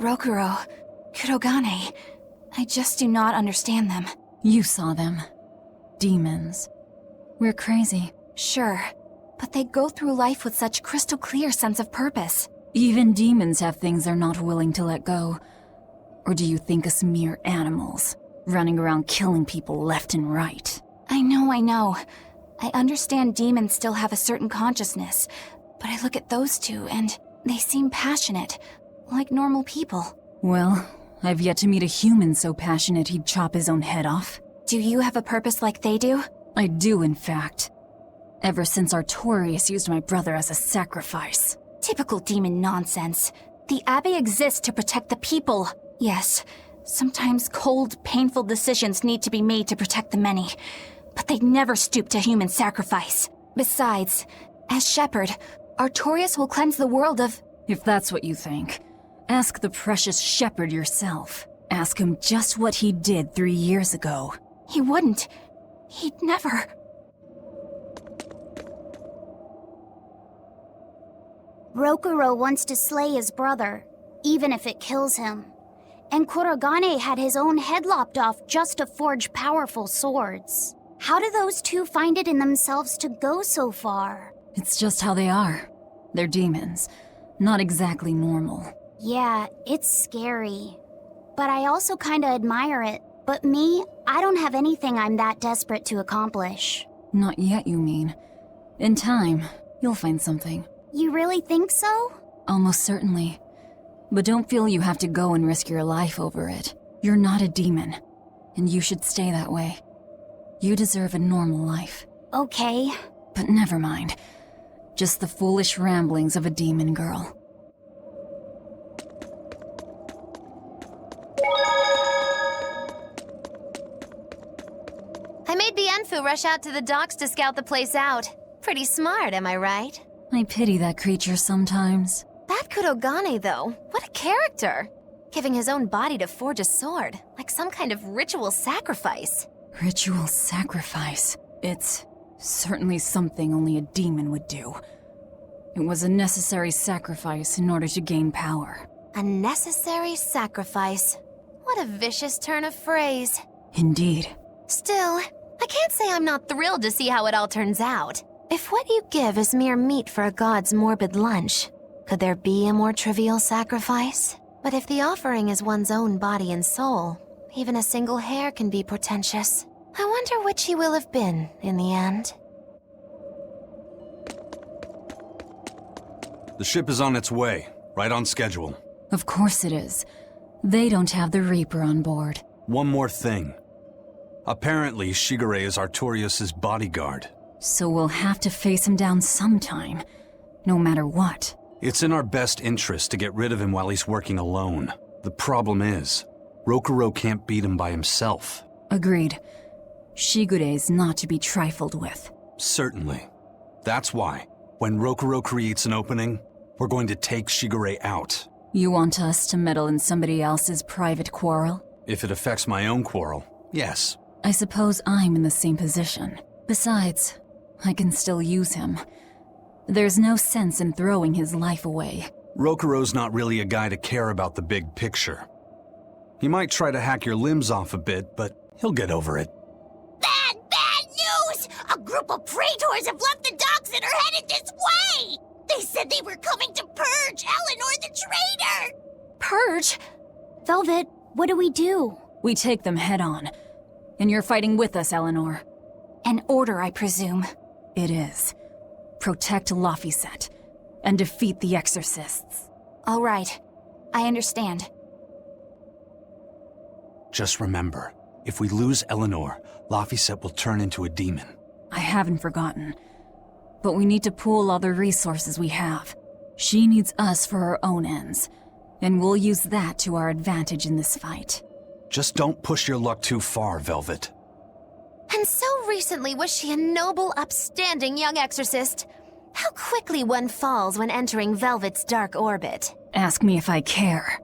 Rokuro, Kurogane. I just do not understand them. You saw them. Demons. We're crazy. Sure, but they go through life with such crystal clear sense of purpose. Even demons have things they're not willing to let go. Or do you think us mere animals, running around killing people left and right? I know. I understand demons still have a certain consciousness, but I look at those two and they seem passionate, like normal people. Well, I've yet to meet a human so passionate he'd chop his own head off. Do you have a purpose like they do? I do, in fact. Ever since Artorius used my brother as a sacrifice. Typical demon nonsense. The Abbey exists to protect the people. Yes, sometimes cold, painful decisions need to be made to protect the many, but they'd never stoop to human sacrifice. Besides, as shepherd, Artorius will cleanse the world of... If that's what you think, ask the precious shepherd yourself. Ask him just what he did 3 years ago. He wouldn't. He'd never... Rokuro wants to slay his brother, even if it kills him. And Kurogane had his own head lopped off just to forge powerful swords. How do those two find it in themselves to go so far? It's just how they are. They're demons. Not exactly normal. Yeah, it's scary. But I also kinda admire it. But me, I don't have anything I'm that desperate to accomplish. Not yet, you mean. In time, you'll find something. You really think so? Almost certainly. But don't feel you have to go and risk your life over it. You're not a demon, and you should stay that way. You deserve a normal life. Okay. But never mind. Just the foolish ramblings of a demon girl. I made the Enfu rush out to the docks to scout the place out. Pretty smart, am I right? I pity that creature sometimes. That Kurogane, though, what a character! Giving his own body to forge a sword, like some kind of ritual sacrifice. Ritual sacrifice. It's certainly something only a demon would do. It was a necessary sacrifice in order to gain power. A necessary sacrifice. What a vicious turn of phrase. Indeed. Still, I can't say I'm not thrilled to see how it all turns out. If what you give is mere meat for a god's morbid lunch, could there be a more trivial sacrifice? But if the offering is one's own body and soul, even a single hair can be portentous. I wonder which he will have been in the end. The ship is on its way, right on schedule. Of course it is. They don't have the Reaper on board. One more thing. Apparently, Shigure is Artorius' bodyguard. So we'll have to face him down sometime, no matter what. It's in our best interest to get rid of him while he's working alone. The problem is, Rokuro can't beat him by himself. Agreed. Shigure is not to be trifled with. Certainly. That's why, when Rokuro creates an opening, we're going to take Shigure out. You want us to meddle in somebody else's private quarrel? If it affects my own quarrel, yes. I suppose I'm in the same position. Besides, I can still use him. There's no sense in throwing his life away. Rokuro's not really a guy to care about the big picture. He might try to hack your limbs off a bit, but he'll get over it. Bad news! A group of praetors have left the docks and are headed this way! They said they were coming to purge Eleanor the traitor! Purge? Velvet, what do we do? We take them head on. And you're fighting with us, Eleanor. An order, I presume. It is. Protect Laphicet and defeat the exorcists. All right. I understand. Just remember, if we lose Eleanor, Laphicet will turn into a demon. I haven't forgotten. But we need to pool all the resources we have. She needs us for her own ends, and we'll use that to our advantage in this fight. Just don't push your luck too far, Velvet. And so recently was she a noble, upstanding young exorcist. How quickly one falls when entering Velvet's dark orbit. Ask me if I care.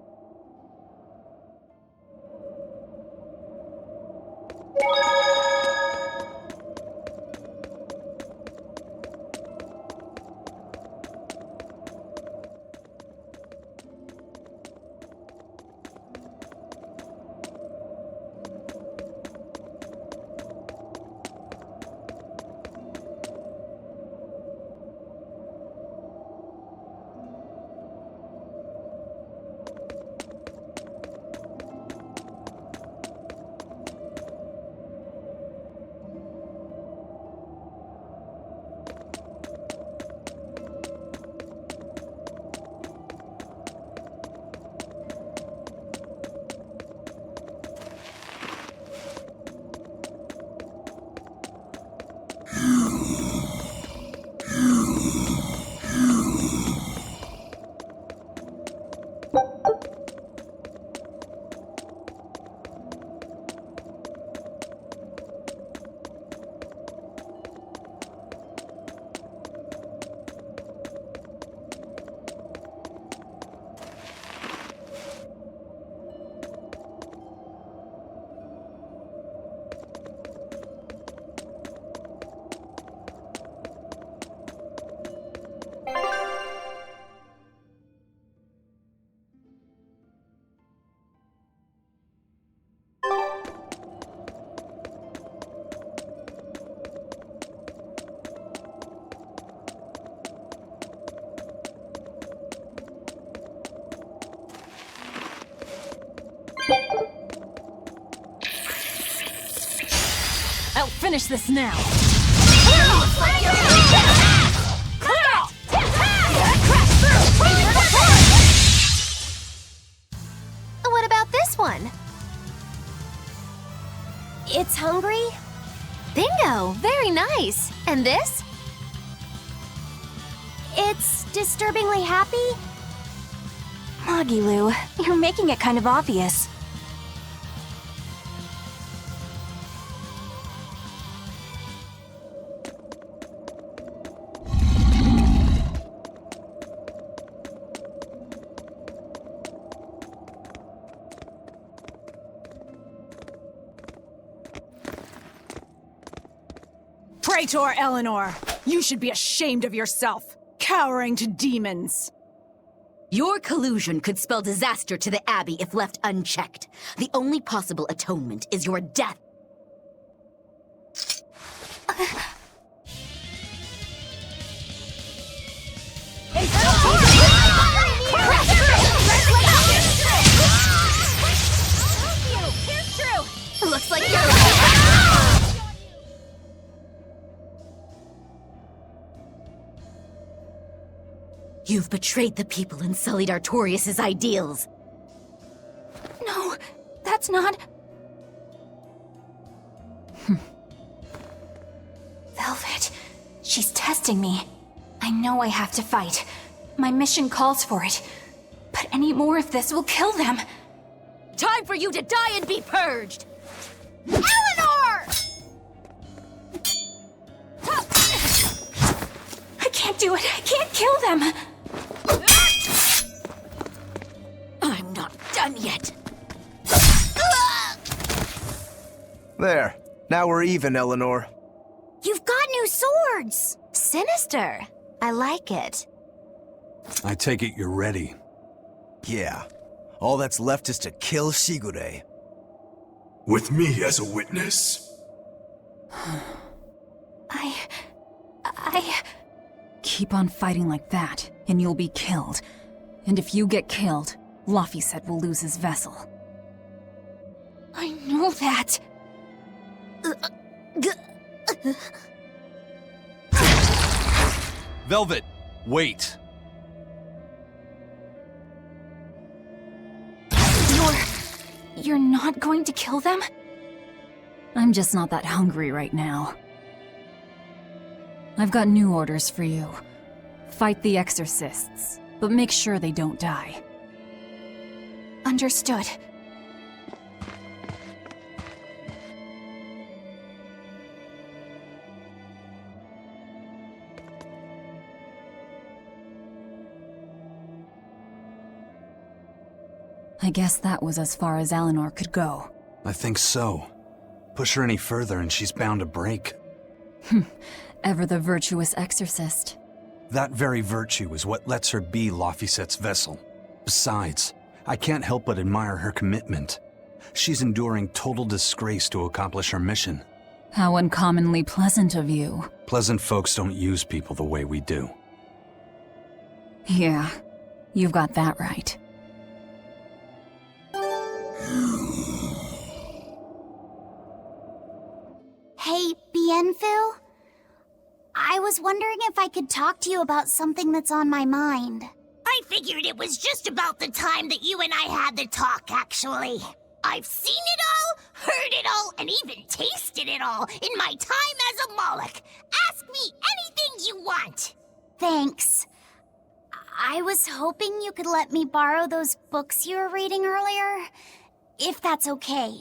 I'll finish this now. What about this one? It's hungry? Bingo! Very nice. And this? It's disturbingly happy? Magilu, you're making it kind of obvious. Praetor Eleanor, you should be ashamed of yourself, cowering to demons. Your collusion could spell disaster to the Abbey if left unchecked. The only possible atonement is your death. Looks like you're... You've betrayed the people and sullied Artorius' ideals. No, that's not... Velvet, she's testing me. I know I have to fight. My mission calls for it. But any more of this will kill them. Time for you to die and be purged! Eleanor! I can't do it. I can't kill them. I'm not done yet. There. Now we're even, Eleanor. You've got new swords! Sinister. I like it. I take it you're ready. Yeah. All that's left is to kill Shigure. With me as a witness? I... Keep on fighting like that, and you'll be killed. And if you get killed, Laphicet will lose his vessel. I know that. Velvet, wait. You're not going to kill them? I'm just not that hungry right now. I've got new orders for you. Fight the exorcists, but make sure they don't die. Understood. I guess that was as far as Eleanor could go. I think so. Push her any further and she's bound to break. Ever the virtuous exorcist. That very virtue is what lets her be Laphicet's vessel. Besides, I can't help but admire her commitment. She's enduring total disgrace to accomplish her mission. How uncommonly pleasant of you. Pleasant folks don't use people the way we do. Yeah, you've got that right. Hey, Bienfil? I was wondering if I could talk to you about something that's on my mind. I figured it was just about the time that you and I had the talk, actually. I've seen it all, heard it all, and even tasted it all in my time as a Moloch. Ask me anything you want. Thanks. I was hoping you could let me borrow those books you were reading earlier, if that's okay.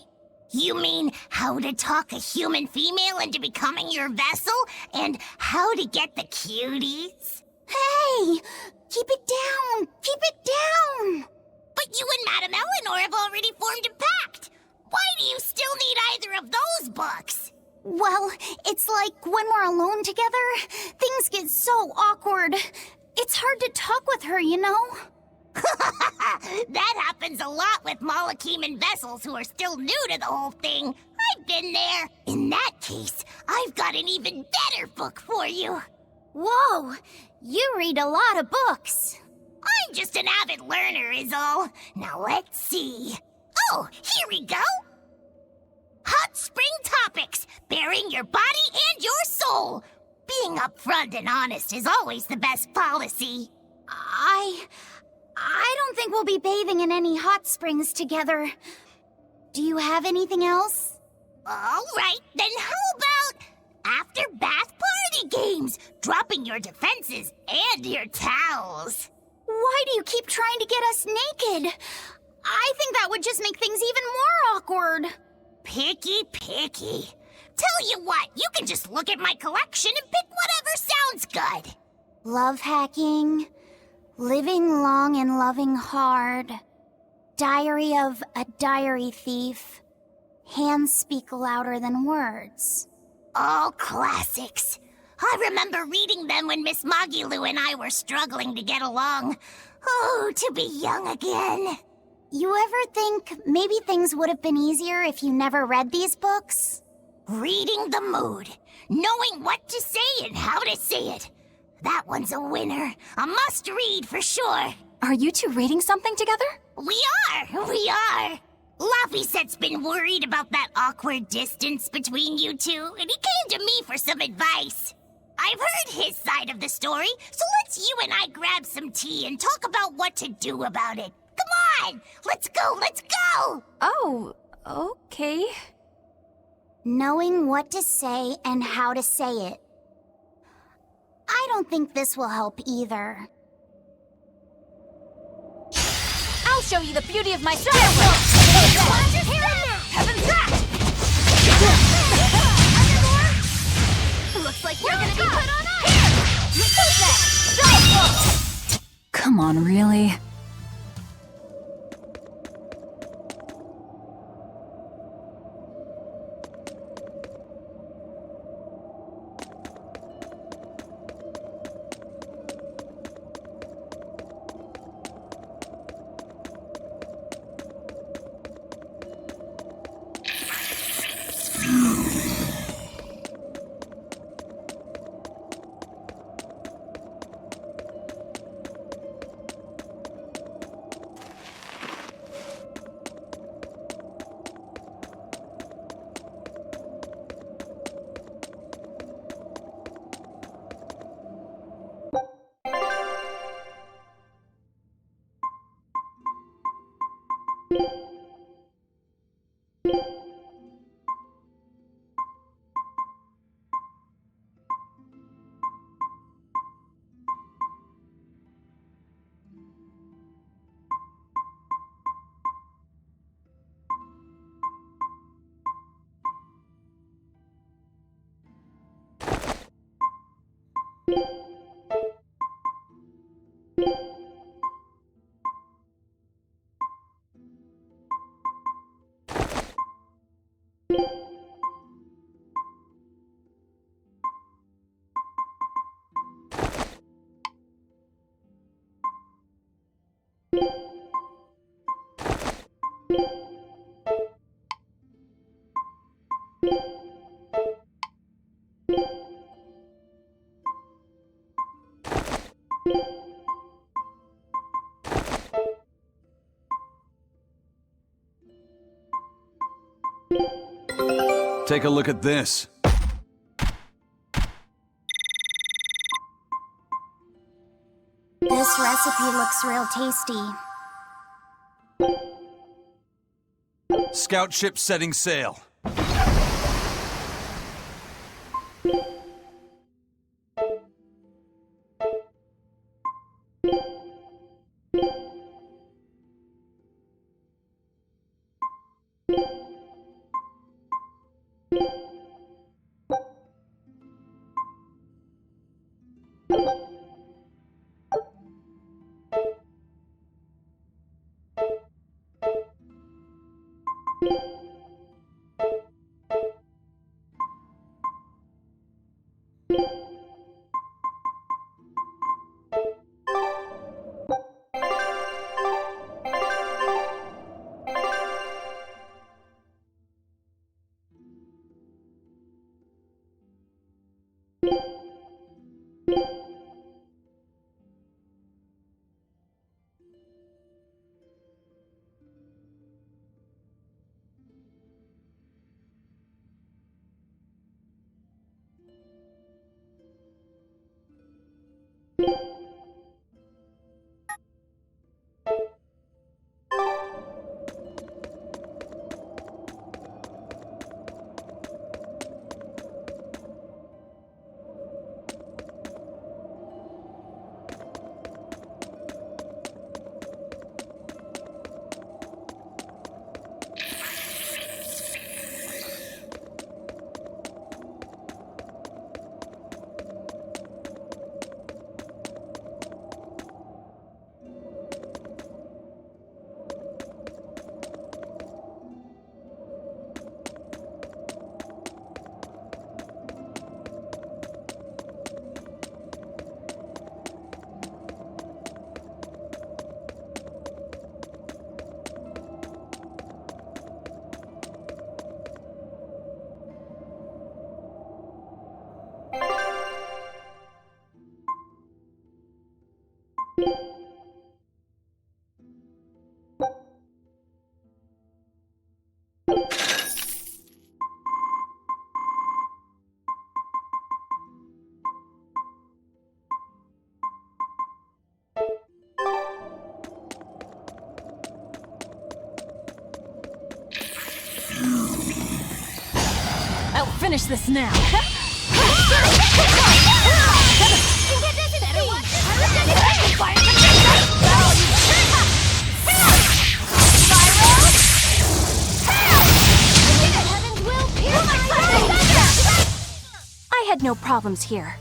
You mean how to talk a human female into becoming your vessel, and how to get the cuties? Hey! Keep it down! Keep it down! But you and Madame Eleanor have already formed a pact. Why do you still need either of those books? Well, it's like when we're alone together, things get so awkward. It's hard to talk with her, you know? That happens a lot with Molocheman vessels who are still new to the whole thing. I've been there. In that case, I've got an even better book for you. Whoa! You read a lot of books. I'm just an avid learner is all. Now let's see. Oh, your body and your soul. Being upfront and honest is always the best policy. I don't think we'll be bathing in any hot springs together. Do you have anything else? All right, then how about after bath party games, dropping your defenses and your towels? Why do you keep trying to get us naked? I think that would just make things even more awkward. Picky. Tell you what, you can just look at my collection and pick whatever sounds good. Love hacking, living long and loving hard, diary of a diary thief, hands speak louder than words. All classics. I remember reading them when Miss Magilu and I were struggling to get along. Oh, to be young again. You ever think maybe things would have been easier if you never read these books? Reading the mood, knowing what to say and how to say it. That one's a winner. A must-read for sure. Are you two reading something together? We are. Laffysette's been worried about that awkward distance between you two, and he came to me for some advice. I've heard his side of the story, so let's you and I grab some tea and talk about what to do about it. Come on! Let's go! Oh, okay. Knowing what to say and how to say it. I don't think this will help either. I'll show you the beauty of my style! Heaven's that! Looks like you're gonna be put on ice! Come on, really? Take a look at this. This recipe looks real tasty. Scout ship setting sail. finish this now. I had no problems here.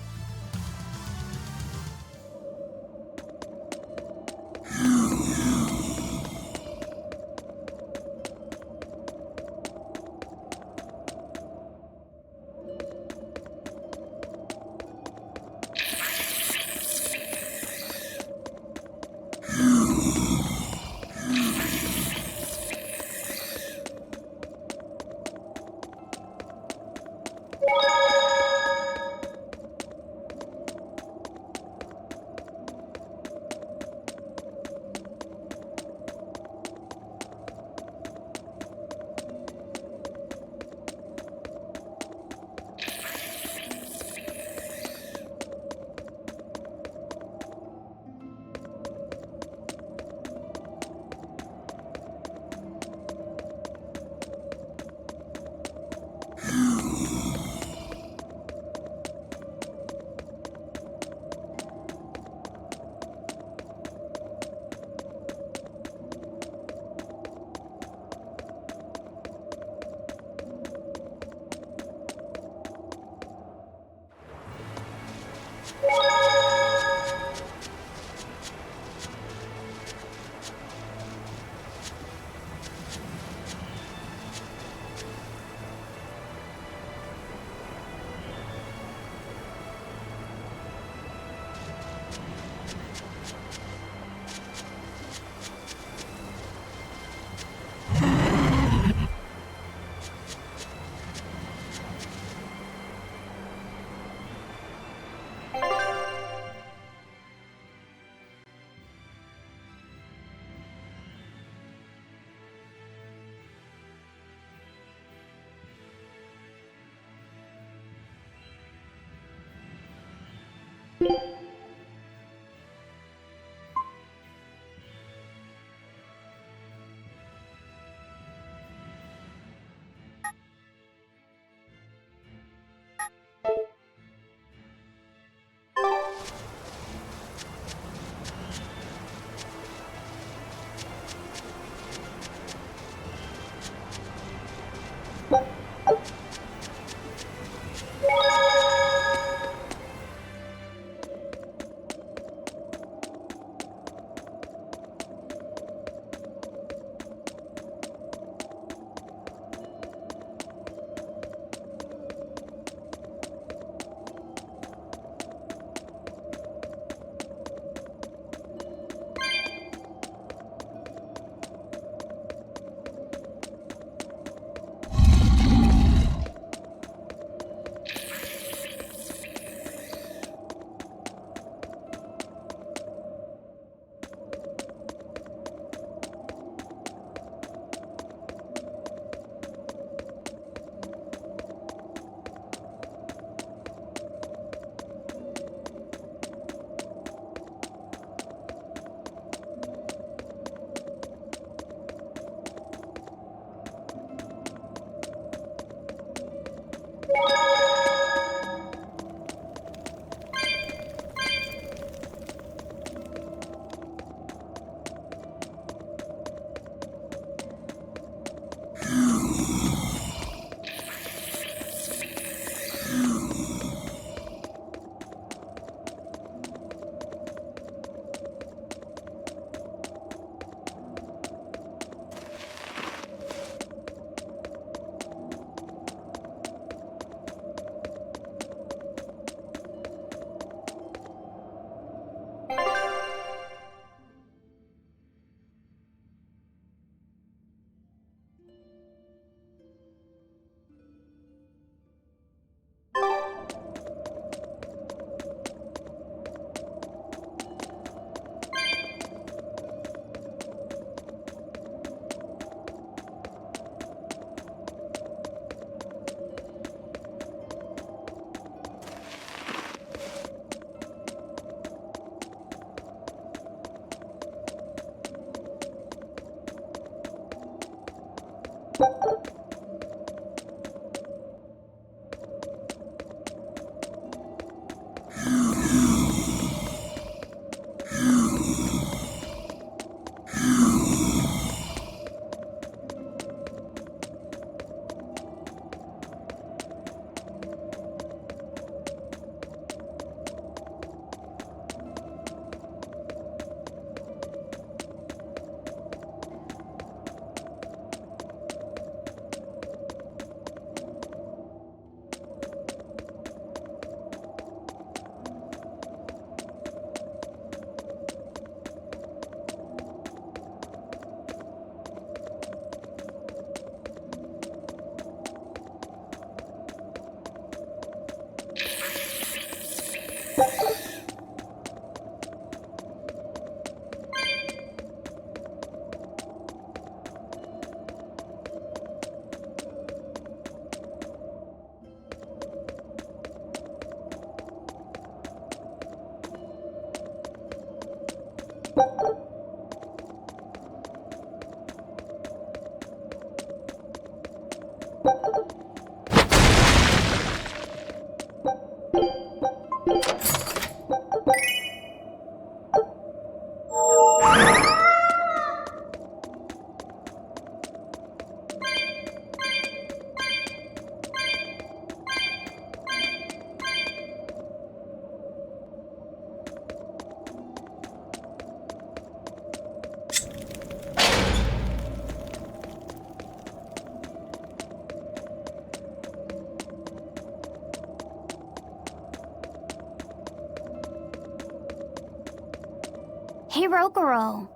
Hey, Rokuro.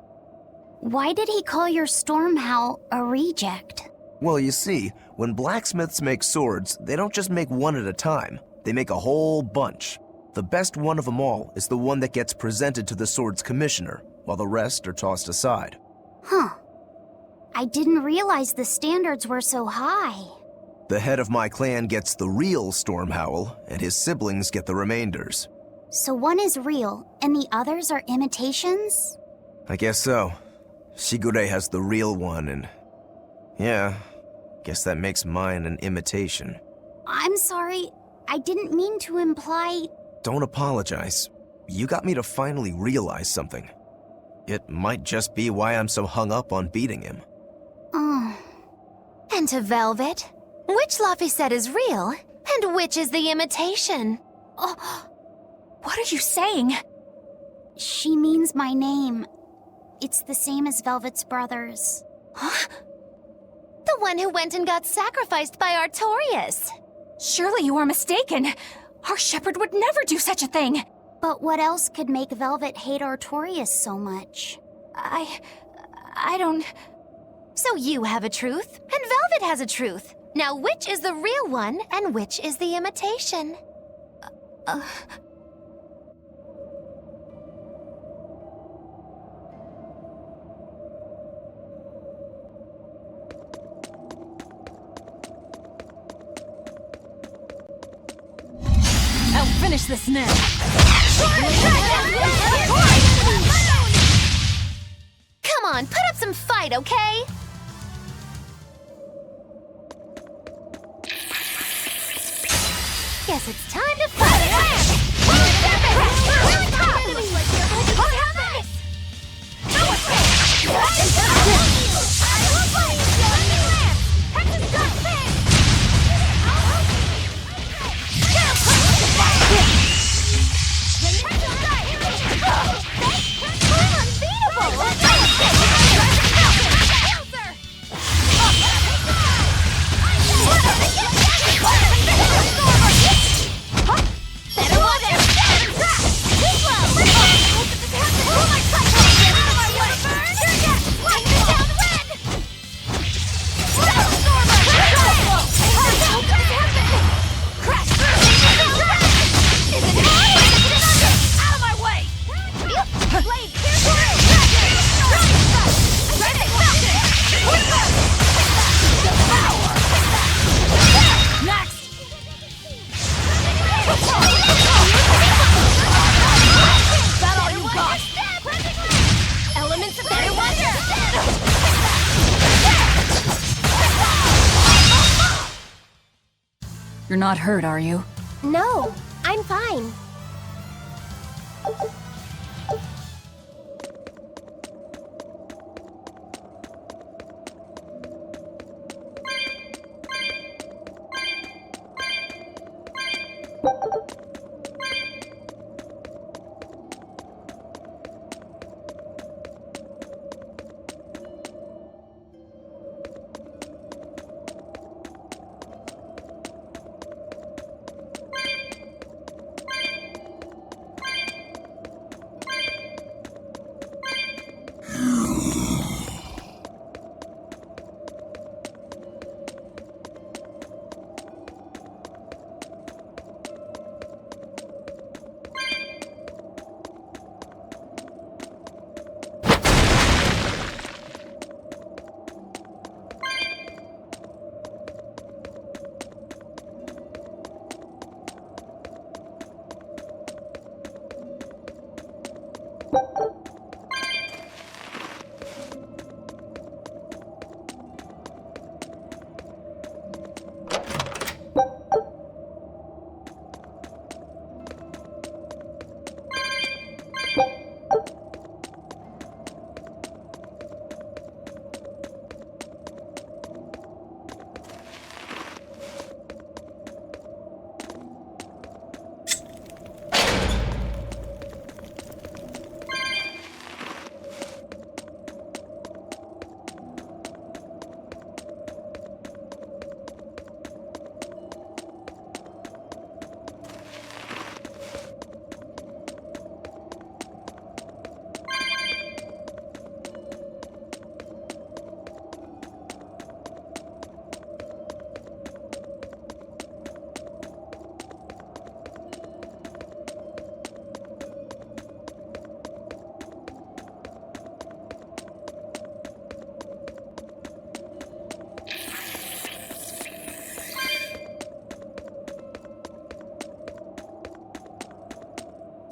Why did he call your storm howl a reject? Well, you see, when blacksmiths make swords, they don't just make one at a time. They make a whole bunch. The best one of them all is the one that gets presented to the sword's commissioner, while the rest are tossed aside. Huh. I didn't realize the standards were so high. The head of my clan gets the real storm howl, and his siblings get the remainders. So one is real, and the others are imitations? I guess so. Shigure has the real one, and... yeah, guess that makes mine an imitation. I'm sorry, I didn't mean to imply... Don't apologize. You got me to finally realize something. It might just be why I'm so hung up on beating him. Oh. And to Velvet, which Laphicet is real, and which is the imitation? Oh, what are you saying? She means my name. It's the same as Velvet's brothers. Huh? The one who went and got sacrificed by Artorias. Surely you are mistaken. Our shepherd would never do such a thing. But what else could make Velvet hate Artorias so much? I don't... So you have a truth, and Velvet has a truth. Now which is the real one, and which is the imitation? I'll finish this now. Come on, put up some fight, okay? Guess it's time to fight! You're not hurt, are you? No, I'm fine.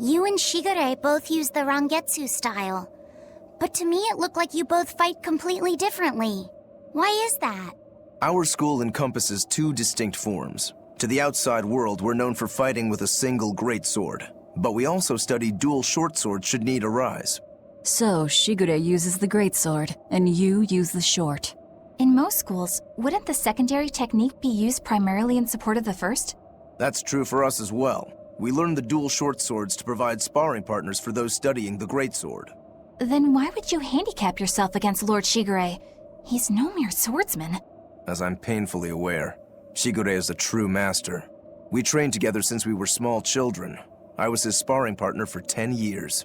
You and Shigure both use the Rangetsu style. But to me it looked like you both fight completely differently. Why is that? Our school encompasses two distinct forms. To the outside world, we're known for fighting with a single greatsword. But we also study dual short swords should need arise. So, Shigure uses the greatsword, and you use the short. In most schools, wouldn't the secondary technique be used primarily in support of the first? That's true for us as well. We learn the dual short swords to provide sparring partners for those studying the greatsword. Then why would you handicap yourself against Lord Shigure? He's no mere swordsman. As I'm painfully aware, Shigure is a true master. We trained together since we were small children. I was his sparring partner for 10 years.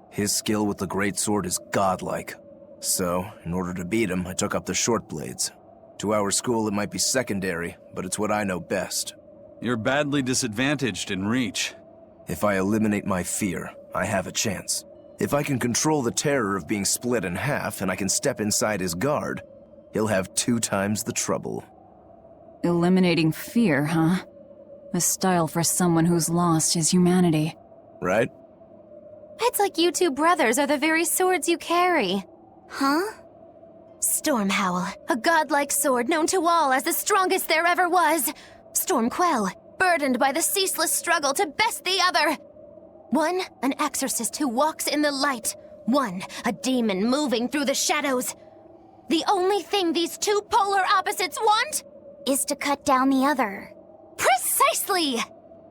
His skill with the greatsword is godlike. So, in order to beat him, I took up the short blades. To our school, it might be secondary, but it's what I know best. You're badly disadvantaged in reach. If I eliminate my fear, I have a chance. If I can control the terror of being split in half and I can step inside his guard, he'll have 2 times the trouble. Eliminating fear, huh? A style for someone who's lost his humanity. Right? It's like you two brothers are the very swords you carry. Huh? Stormhowl, a godlike sword known to all as the strongest there ever was. Stormquell, burdened by the ceaseless struggle to best the other. One, an exorcist who walks in the light. One, a demon moving through the shadows. The only thing these two polar opposites want Is to cut down the other. Precisely!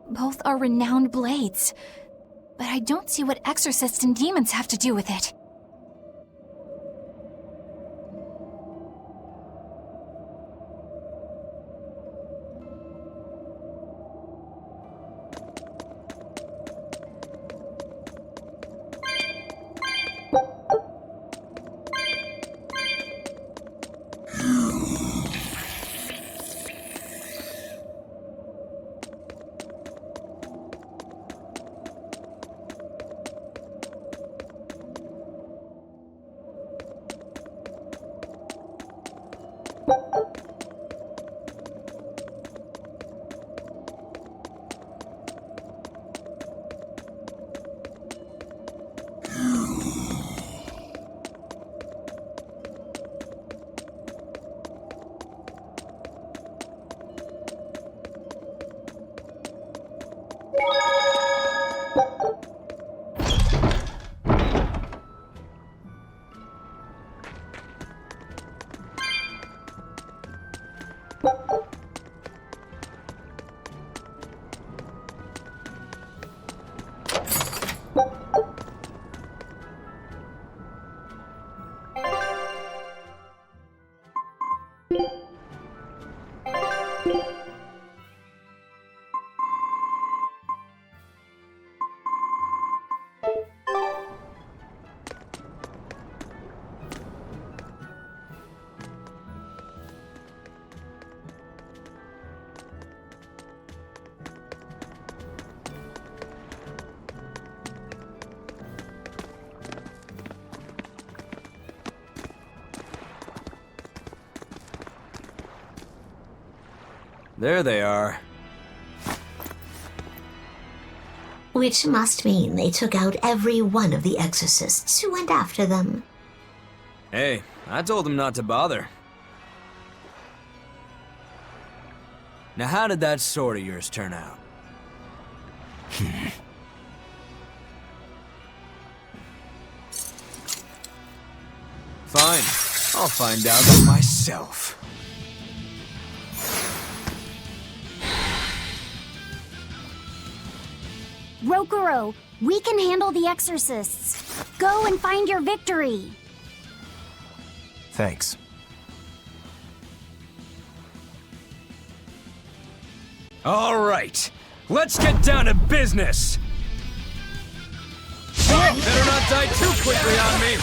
Both are renowned blades. But I don't see what exorcists and demons have to do with it. There they are. Which must mean they took out every one of the exorcists who went after them. Hey, I told them not to bother. Now how did that sword of yours turn out? Fine, I'll find out for myself. Rokuro, we can handle the exorcists. Go and find your victory. Thanks. All right, let's get down to business. Better not die too quickly on me.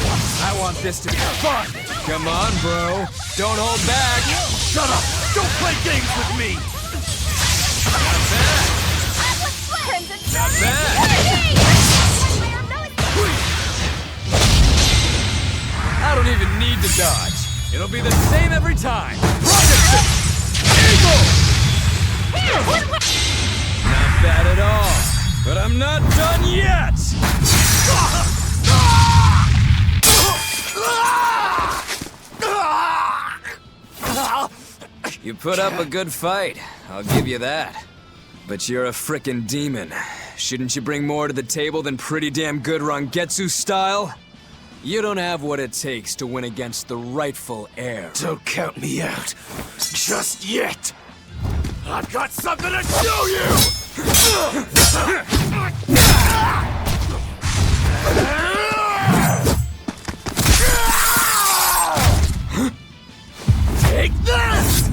I want this to be fun. Come on, bro. Don't hold back. Shut up! Don't play games with me! Not bad. Not bad. I don't even need to dodge. It'll be the same every time. Eagle! Not bad at all. But I'm not done yet! You put up a good fight, I'll give you that. But you're a frickin' demon. Shouldn't you bring more to the table than pretty damn good Rangetsu style? You don't have what it takes to win against the rightful heir. Don't count me out. Just yet. I've got something to show you! Take this!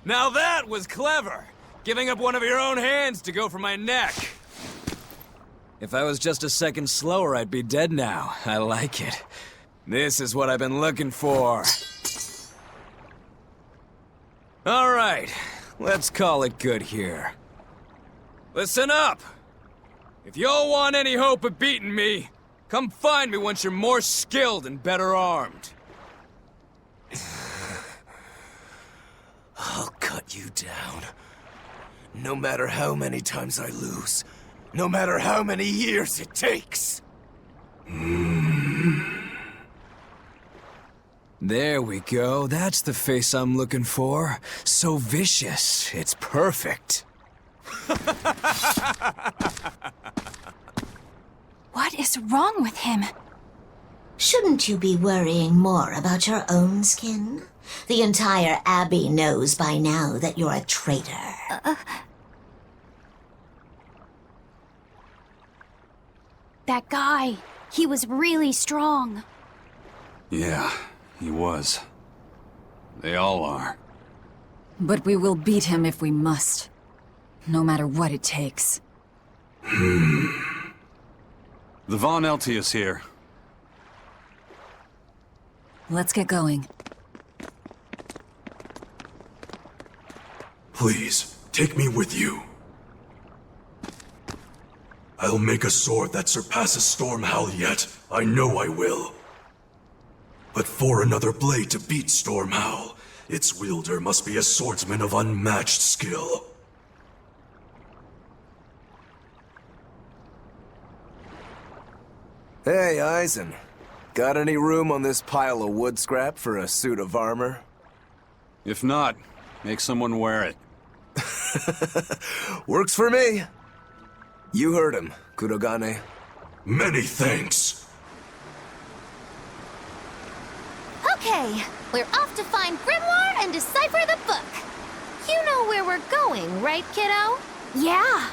Now that was clever! Giving up one of your own hands to go for my neck. If I was just a second slower, I'd be dead now. I like it. This is what I've been looking for. Alright, let's call it good here. Listen up! If y'all want any hope of beating me, come find me once you're more skilled and better armed. I'll cut you down. No matter how many times I lose. No matter how many years it takes. There we go. That's the face I'm looking for. So vicious. It's perfect. What is wrong with him? Shouldn't you be worrying more about your own skin? The entire Abbey knows by now that you're a traitor. That guy, he was really strong. Yeah, he was. They all are. But we will beat him if we must. No matter what it takes. The Von Eltius here. Let's get going. Please, take me with you. I'll make a sword that surpasses Stormhowl yet. I know I will. But for another blade to beat Stormhowl, its wielder must be a swordsman of unmatched skill. Hey, Eisen. Got any room on this pile of wood scrap for a suit of armor? If not, make someone wear it. Works for me. You heard him, Kurogane. Many thanks. Okay, we're off to find Grimoire and decipher the book. You know where we're going, right, kiddo? Yeah,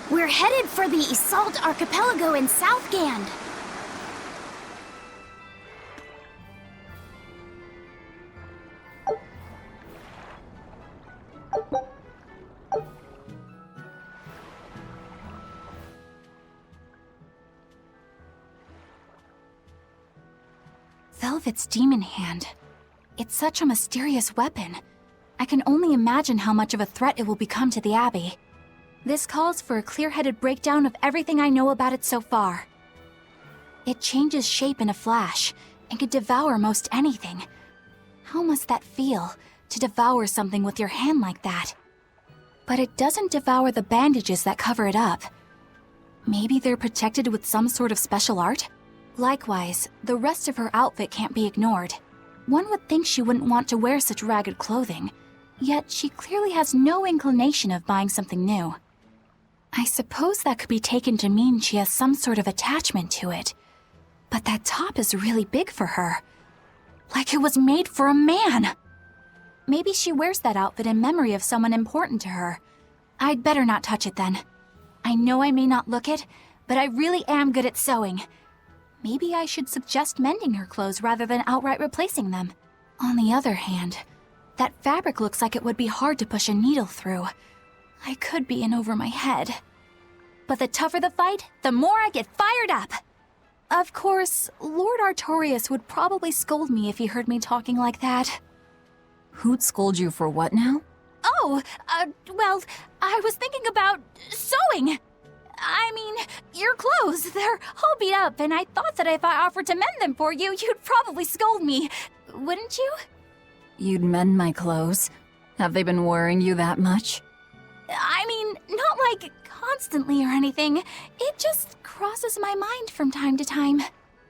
we're headed for the Assault Archipelago in Southgand. Velvet's demon hand. It's such a mysterious weapon. I can only imagine how much of a threat it will become to the Abbey. This calls for a clear-headed breakdown of everything I know about it so far. It changes shape in a flash, and can devour most anything. How must that feel, to devour something with your hand like that? But it doesn't devour the bandages that cover it up. Maybe they're protected with some sort of special art? Likewise, the rest of her outfit can't be ignored. One would think she wouldn't want to wear such ragged clothing, yet she clearly has no inclination of buying something new. I suppose that could be taken to mean she has some sort of attachment to it. But that top is really big for her. Like it was made for a man. Maybe she wears that outfit in memory of someone important to her. I'd better not touch it then. I know I may not look it, but I really am good at sewing. Maybe I should suggest mending her clothes rather than outright replacing them. On the other hand, that fabric looks like it would be hard to push a needle through. I could be in over my head. But the tougher the fight, the more I get fired up. Of course, Lord Artorias would probably scold me if he heard me talking like that. Who'd scold you for what now? Oh, well, I was thinking about sewing. I mean, your clothes, they're all beat up, and I thought that if I offered to mend them for you, you'd probably scold me. Wouldn't you? You'd mend my clothes? Have they been worrying you that much? I mean, not like constantly or anything. It just crosses my mind from time to time.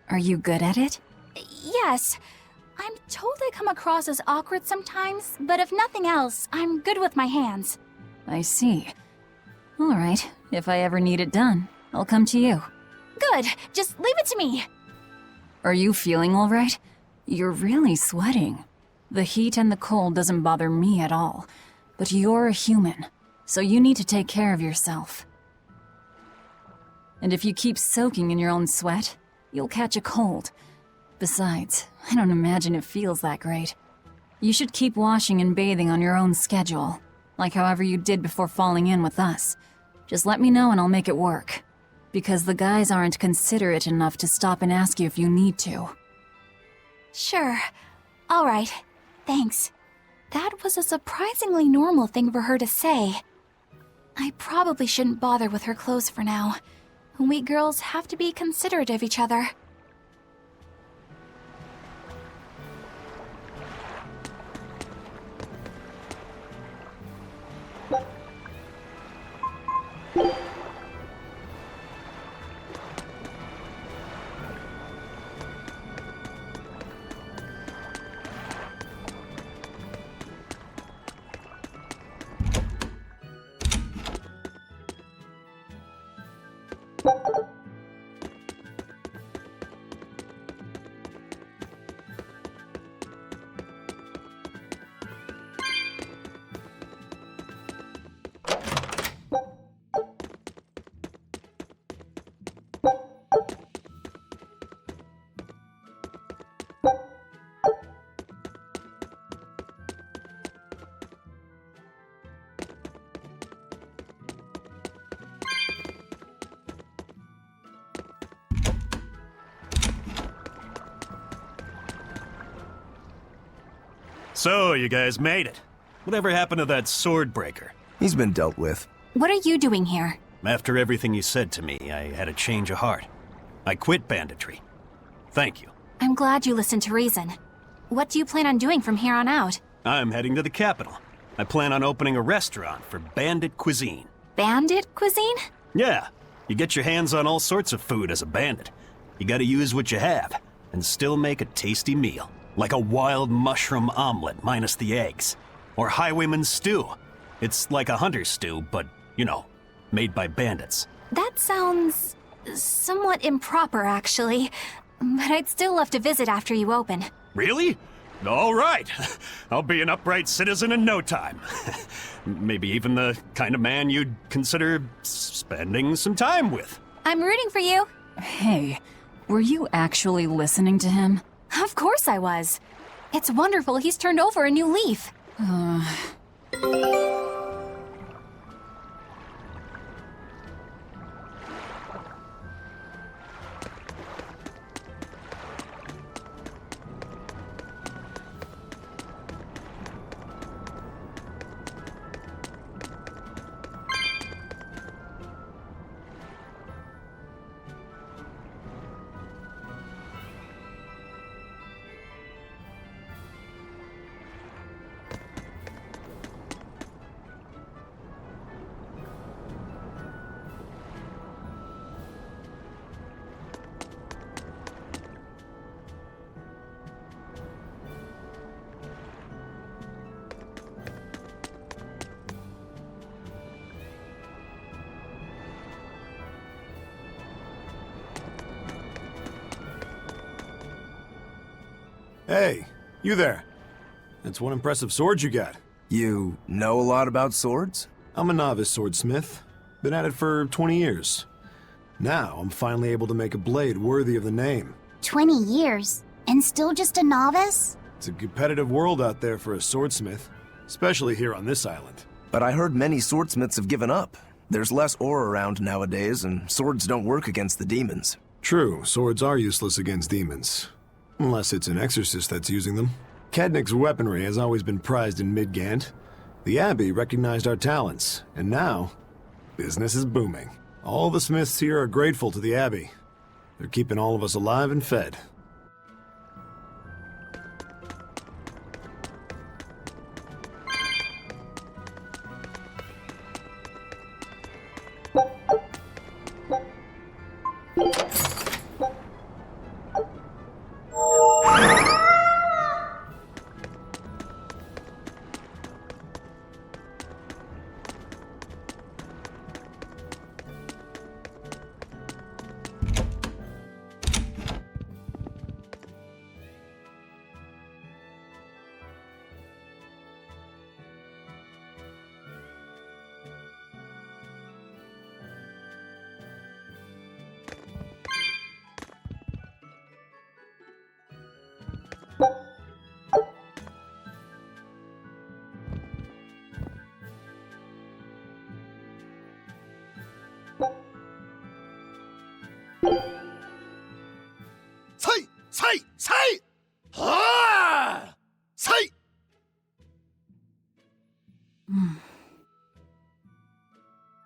Are you good at it? Yes. I'm told I come across as awkward sometimes, but if nothing else, I'm good with my hands. I see. All right, if I ever need it done, I'll come to you. Good, just leave it to me. Are you feeling all right? You're really sweating. The heat and the cold doesn't bother me at all, but you're a human, so you need to take care of yourself. And if you keep soaking in your own sweat, you'll catch a cold. Besides, I don't imagine it feels that great. You should keep washing and bathing on your own schedule, like however you did before falling in with us. Just let me know and I'll make it work. Because the guys aren't considerate enough to stop and ask you if you need to. Sure. All right. Thanks. That was a surprisingly normal thing for her to say. I probably shouldn't bother with her clothes for now. We girls have to be considerate of each other. So, you guys made it. Whatever happened to that sword breaker? He's been dealt with. What are you doing here? After everything you said to me, I had a change of heart. I quit banditry. Thank you. I'm glad you listened to reason. What do you plan on doing from here on out? I'm heading to the capital. I plan on opening a restaurant for bandit cuisine. Bandit cuisine? Yeah. You get your hands on all sorts of food as a bandit. You gotta use what you have, and still make a tasty meal. Like a wild mushroom omelet minus the eggs. Or highwayman's stew. It's like a hunter's stew, but, you know, made by bandits. That sounds somewhat improper, actually. But I'd still love to visit after you open. Really? All right. I'll be an upright citizen in no time. Maybe even the kind of man you'd consider spending some time with. I'm rooting for you. Hey, were you actually listening to him? Of course I was. It's wonderful he's turned over a new leaf. Hey, you there. That's one impressive sword you got. You know a lot about swords? I'm a novice swordsmith. Been at it for 20 years. Now, I'm finally able to make a blade worthy of the name. 20 years? And still just a novice? It's a competitive world out there for a swordsmith, especially here on this island. But I heard many swordsmiths have given up. There's less ore around nowadays, and swords don't work against the demons. True, swords are useless against demons. Unless it's an exorcist that's using them. Kednik's weaponry has always been prized in Midgant. The Abbey recognized our talents, and now, business is booming. All the smiths here are grateful to the Abbey. They're keeping all of us alive and fed.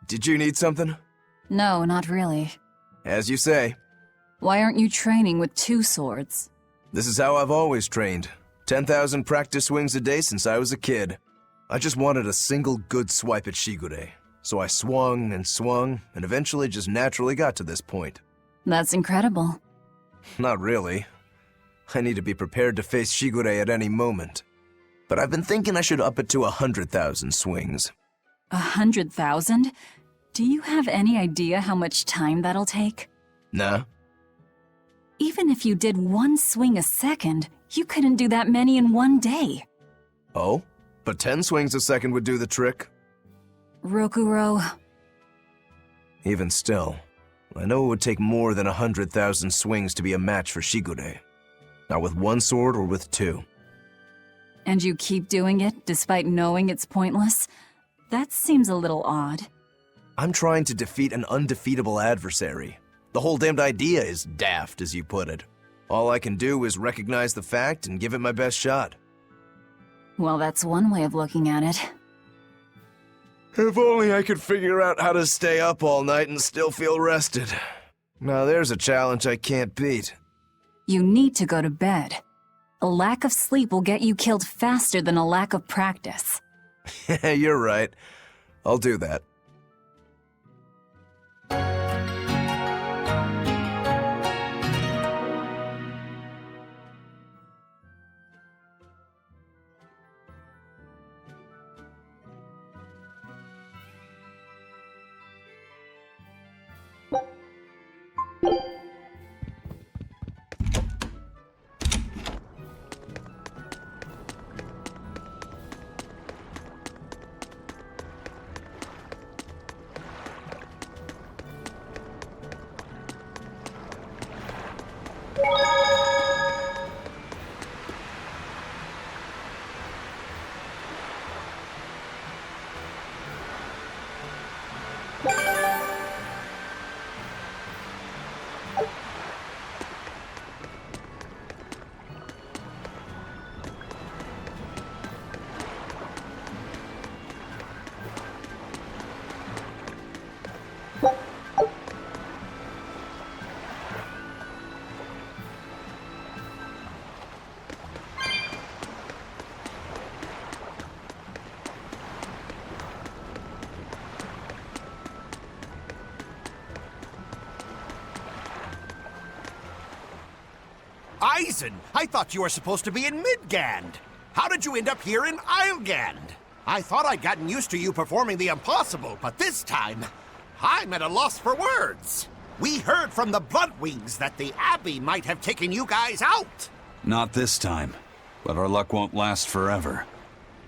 Did you need something? No, not really. As you say. Why aren't you training with 2 swords? This is how I've always trained. 10,000 practice swings a day since I was a kid. I just wanted a single good swipe at Shigure. So I swung, and eventually just naturally got to this point. That's incredible. Not really. I need to be prepared to face Shigure at any moment. But I've been thinking I should up it to 100,000 swings. 100,000? Do you have any idea how much time that'll take? Nah. Even if you did 1 swing a second, you couldn't do that many in 1 day. Oh? But 10 swings a second would do the trick. Rokuro. Even still, I know it would take more than 100,000 swings to be a match for Shigure. Not with 1 sword or with 2. And you keep doing it despite knowing it's pointless? That seems a little odd. I'm trying to defeat an undefeatable adversary. The whole damned idea is daft, as you put it. All I can do is recognize the fact and give it my best shot. Well, that's one way of looking at it. If only I could figure out how to stay up all night and still feel rested. Now there's a challenge I can't beat. You need to go to bed. A lack of sleep will get you killed faster than a lack of practice. You're right. I'll do that. Ryzen, I thought you were supposed to be in Midgand. How did you end up here in Islegand? I thought I'd gotten used to you performing the impossible, but this time, I'm at a loss for words. We heard from the Bloodwings that the Abbey might have taken you guys out. Not this time, but our luck won't last forever.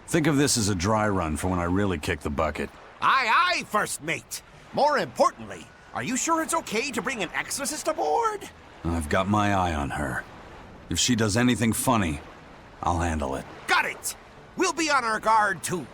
Think of this as a dry run for when I really kick the bucket. Aye, aye, First Mate. More importantly, are you sure it's okay to bring an exorcist aboard? I've got my eye on her. If she does anything funny, I'll handle it. Got it! We'll be on our guard, too.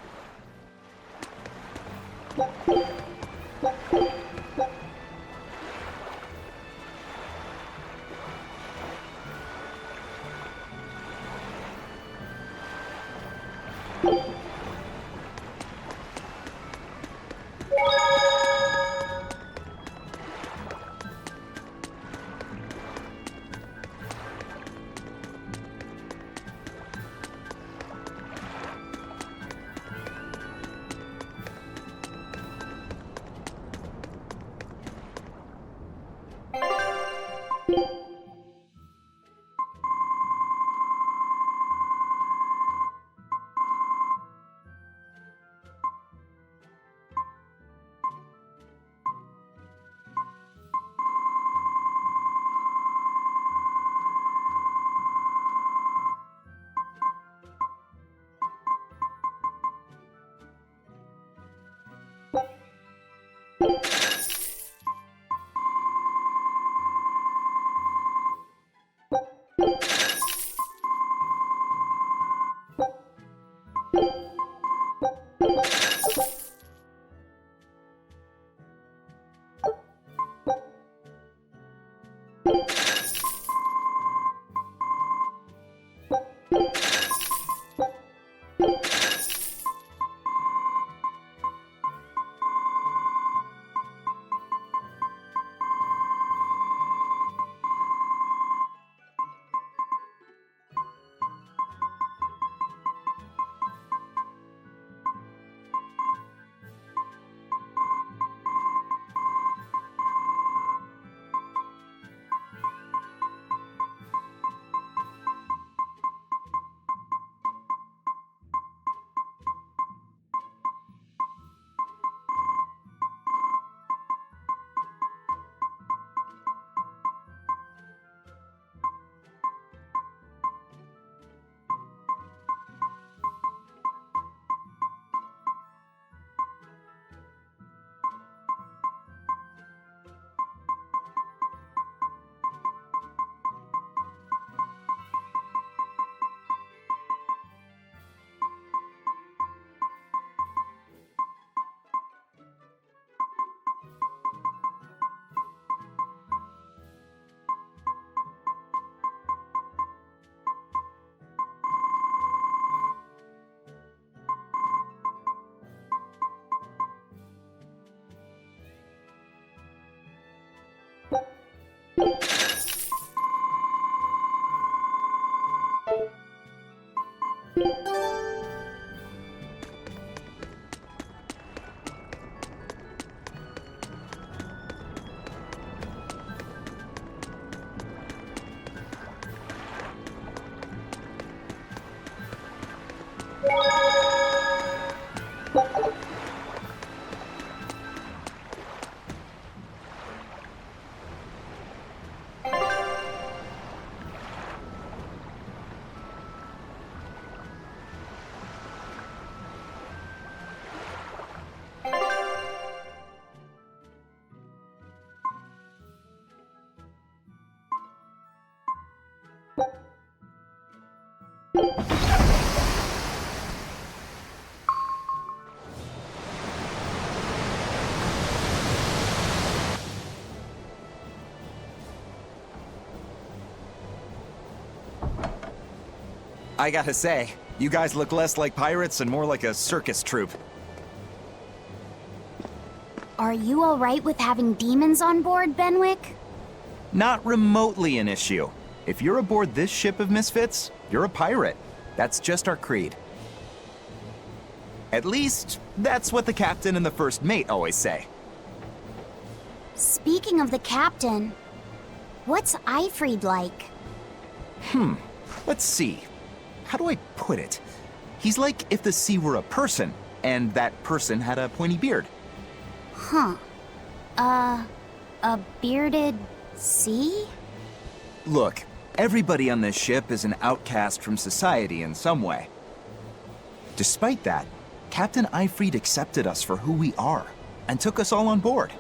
I gotta say, you guys look less like pirates and more like a circus troupe. Are you alright with having demons on board, Benwick? Not remotely an issue. If you're aboard this ship of misfits, you're a pirate. That's just our creed. At least, that's what the captain and the first mate always say. Speaking of the captain, what's Eifried like? Let's see. How do I put it? He's like if the sea were a person, and that person had a pointy beard. Huh. A bearded sea? Look, everybody on this ship is an outcast from society in some way. Despite that, Captain Eifried accepted us for who we are, and took us all on board.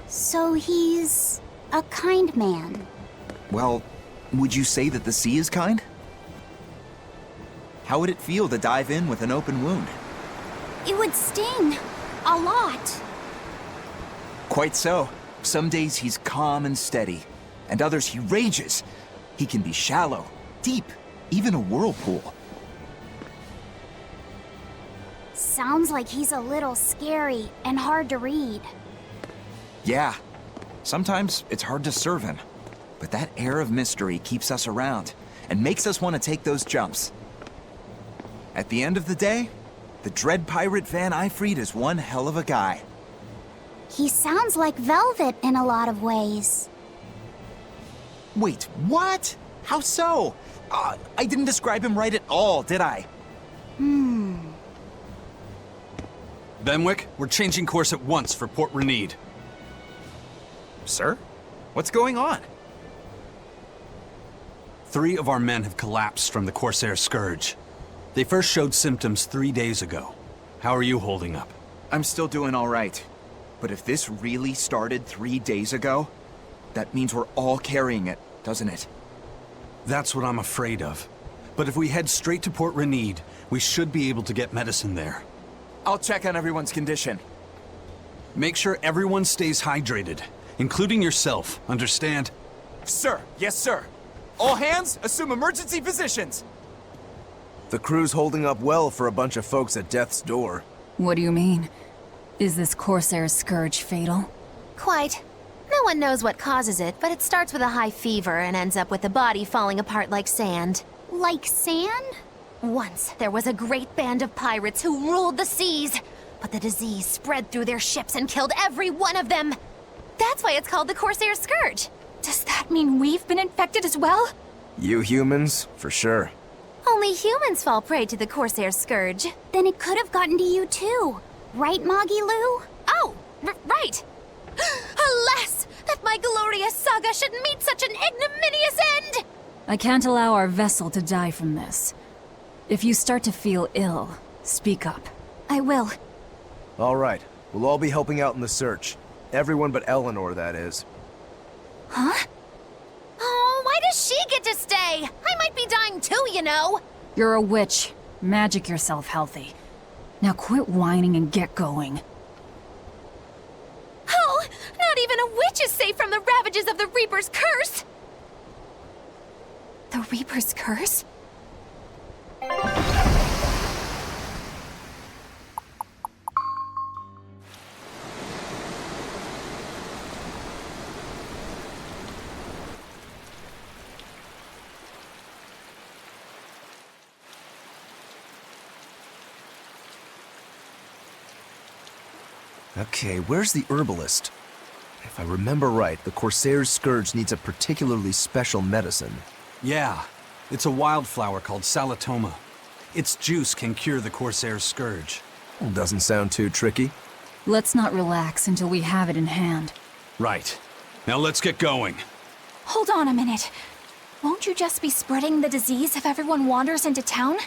So he's a kind man. Well, would you say that the sea is kind? How would it feel to dive in with an open wound? It would sting. A lot. Quite so. Some days he's calm and steady, and others he rages. He can be shallow, deep, even a whirlpool. Sounds like he's a little scary and hard to read. Yeah, sometimes it's hard to serve him, but that air of mystery keeps us around and makes us want to take those jumps. At the end of the day, the dread pirate Van Eifried is one hell of a guy. He sounds like Velvet in a lot of ways. Wait, what? How so? I didn't describe him right at all, did I? Benwick, we're changing course at once for Port Renede. Sir? What's going on? 3 of our men have collapsed from the Corsair Scourge. They first showed symptoms 3 days ago. How are you holding up? I'm still doing all right. But if this really started 3 days ago, that means we're all carrying it, doesn't it? That's what I'm afraid of. But if we head straight to Port Renede, we should be able to get medicine there. I'll check on everyone's condition. Make sure everyone stays hydrated, including yourself, understand? Sir, yes sir. All hands, assume emergency positions. The crew's holding up well for a bunch of folks at death's door. What do you mean? Is this Corsair Scourge fatal? Quite. No one knows what causes it, but it starts with a high fever and ends up with the body falling apart like sand. Like sand? Once, there was a great band of pirates who ruled the seas, but the disease spread through their ships and killed every one of them. That's why it's called the Corsair Scourge. Does that mean we've been infected as well? You humans, for sure. Only humans fall prey to the Corsair Scourge. Then it could have gotten to you too. Right, Moggy Lou? Oh, right. Alas, that my glorious saga should meet such an ignominious end! I can't allow our vessel to die from this. If you start to feel ill, speak up. I will. All right, we'll all be helping out in the search. Everyone but Eleanor, that is. Huh? Oh, why does she get to stay? I might be dying too, you know. You're a witch. Magic yourself healthy. Now quit whining and get going. Oh, not even a witch is safe from the ravages of the Reaper's curse! The Reaper's curse? Okay, where's the herbalist? If I remember right, the Corsair's Scourge needs a particularly special medicine. Yeah, it's a wildflower called Salatoma. Its juice can cure the Corsair's Scourge. Doesn't sound too tricky. Let's not relax until we have it in hand. Right. Now let's get going. Hold on a minute. Won't you just be spreading the disease if everyone wanders into town?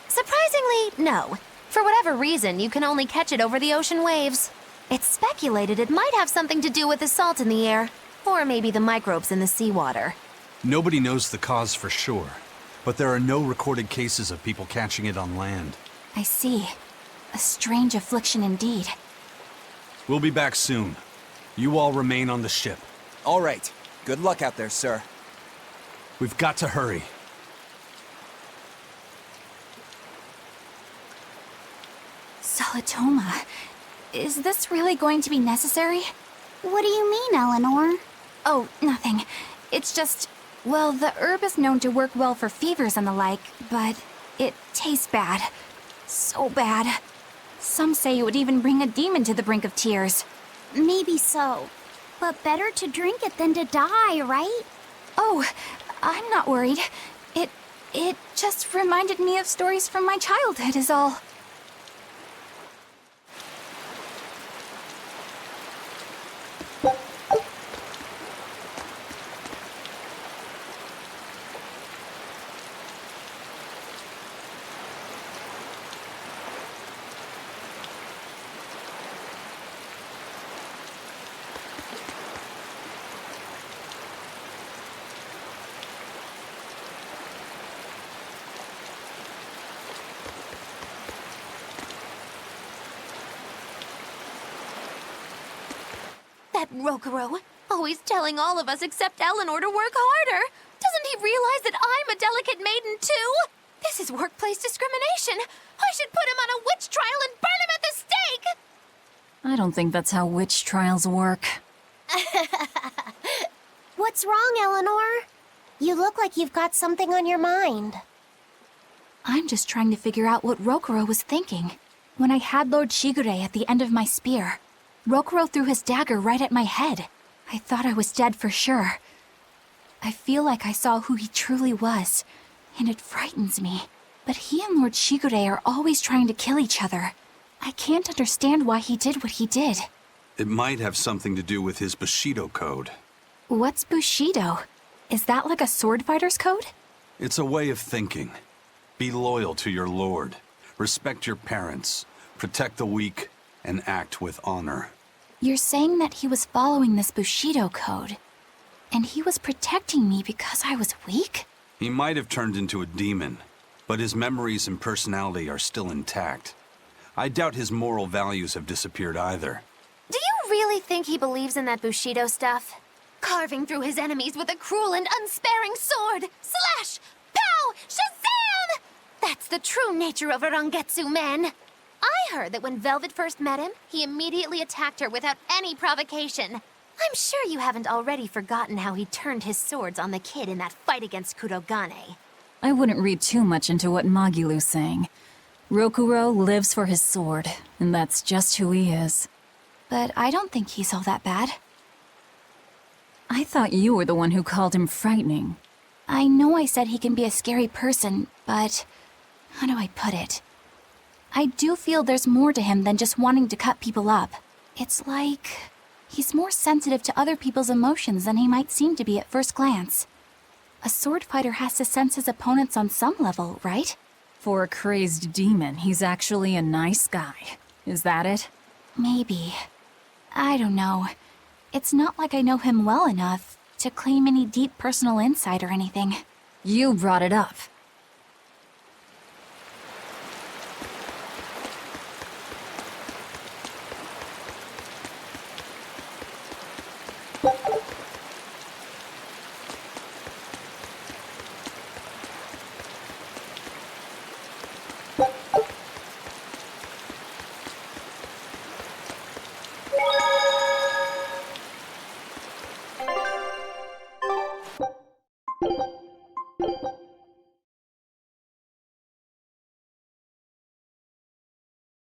Surprisingly, no. For whatever reason, you can only catch it over the ocean waves. It's speculated it might have something to do with the salt in the air, or maybe the microbes in the seawater. Nobody knows the cause for sure, but there are no recorded cases of people catching it on land. I see. A strange affliction indeed. We'll be back soon. You all remain on the ship. All right. Good luck out there, sir. We've got to hurry. Salatoma. Is this really going to be necessary? What do you mean, Eleanor? Oh, nothing. It's just, well, the herb is known to work well for fevers and the like, but it tastes bad. So bad. Some say it would even bring a demon to the brink of tears. Maybe so. But better to drink it than to die, right? Oh, I'm not worried. It just reminded me of stories from my childhood is all. That Rokuro, always telling all of us except Eleanor to work harder. Doesn't he realize that I'm a delicate maiden too? This is workplace discrimination. I should put him on a witch trial and burn him at the stake! I don't think that's how witch trials work. What's wrong, Eleanor? You look like you've got something on your mind. I'm just trying to figure out what Rokuro was thinking. When I had Lord Shigure at the end of my spear, Rokuro threw his dagger right at my head. I thought I was dead for sure. I feel like I saw who he truly was, and it frightens me. But he and Lord Shigure are always trying to kill each other. I can't understand why he did what he did. It might have something to do with his Bushido code. What's Bushido? Is that like a sword fighter's code? It's a way of thinking. Be loyal to your lord. Respect your parents. Protect the weak, and act with honor. You're saying that he was following this Bushido code, and he was protecting me because I was weak? He might have turned into a demon, but his memories and personality are still intact. I doubt his moral values have disappeared either. Do you really think he believes in that Bushido stuff? Carving through his enemies with a cruel and unsparing sword! Slash! Pow! Shazam! That's the true nature of a Rangetsu man. I heard that when Velvet first met him, he immediately attacked her without any provocation. I'm sure you haven't already forgotten how he turned his swords on the kid in that fight against Kurogane. I wouldn't read too much into what Magilu's saying. Rokuro lives for his sword, and that's just who he is. But I don't think he's all that bad. I thought you were the one who called him frightening. I know I said he can be a scary person, but how do I put it? I do feel there's more to him than just wanting to cut people up. It's like he's more sensitive to other people's emotions than he might seem to be at first glance. A sword fighter has to sense his opponents on some level, right? For a crazed demon, he's actually a nice guy. Is that it? Maybe. I don't know. It's not like I know him well enough to claim any deep personal insight or anything. You brought it up. You